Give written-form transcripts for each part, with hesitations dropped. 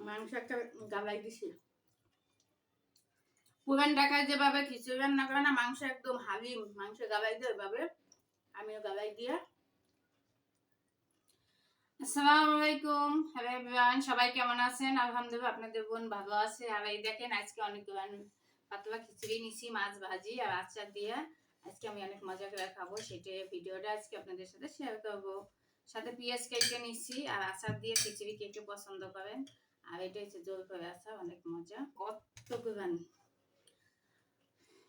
মাংস একটা গালাই দিছি। পুরান ঢাকায় যেভাবে খিচুড়ি রান্না করে না, মাংস একদম হালিম, মাংস গালাই দিয়ে ওইভাবে আমিও গালাই দিয়া। আসসালামু আলাইকুম, হ্যালো এভরিওয়ান, সবাই কেমন আছেন? আলহামদুলিল্লাহ আপনাদের বোন ভালো আছে। আর এই দেখেন আজকে অনেক পাতলা খিচুড়ি নিছি, মাছ ভাজি আর আচার দিয়ে। আজকে আমি অনেক মজা করে খাবো, সেটাই ভিডিওটা আজকে আপনাদের সাথে শেয়ার করবো। সাথে পেঁয়াজ কেটে নিছি আর আচার দিয়ে খিচুড়ি কে কে পছন্দ করেন। আর এটা হচ্ছে জল করে আচার, অনেক মজা। কত গুলান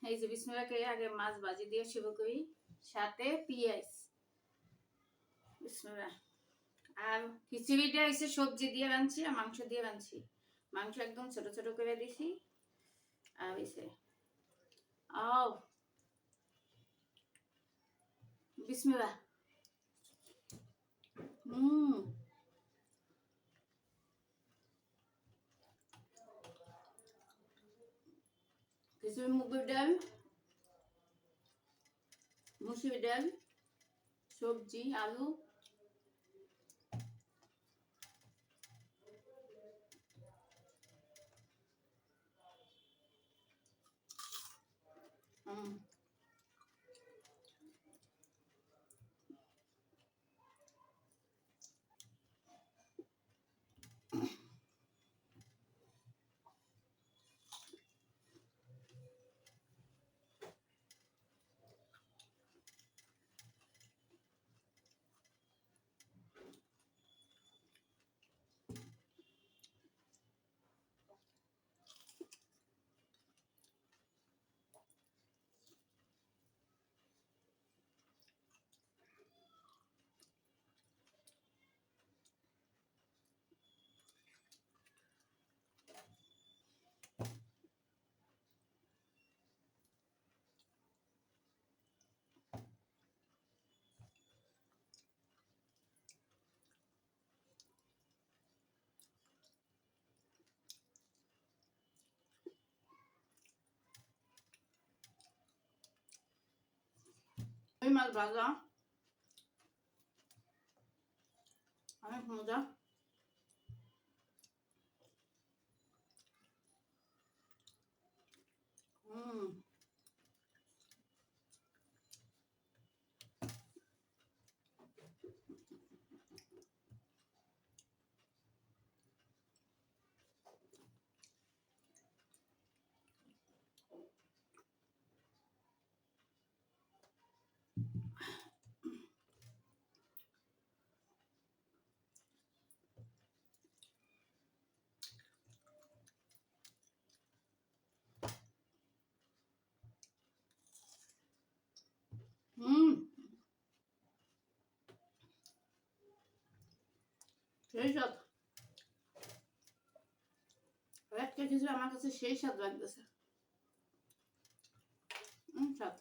এই যে বিসমিল্লাহ করে আগে মাছ ভাজি দিয়ে শুরু করি, সাথে পেঁয়াজ। বিসমিল্লাহ। আর খিচুড়িটা এসে সবজি দিয়ে রাঁধছি আর মাংস দিয়ে রাঁধছি। মাংস একদম ছোট ছোট করে দিছি। আর এসে বিসমিল্লাহ। খিচুড়ি মুগের ডাল, মুসুর ডাল, সবজি, আলু, মাছ ভাজা, অনেক মজা। সেই স্বাদ। একটা কিছু আমার কাছে সেই স্বাদ লাগতেছে। স্বাদ।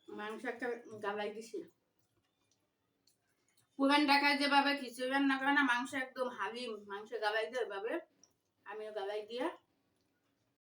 মাংস একটা গালাই দিছি। পুরান ঢাকায় যেভাবে খিচুড়ি রান্না করে না, মাংস একদম হালিম, মাংস গালাই দিয়ে ওইভাবে আমিও গালাই দিয়া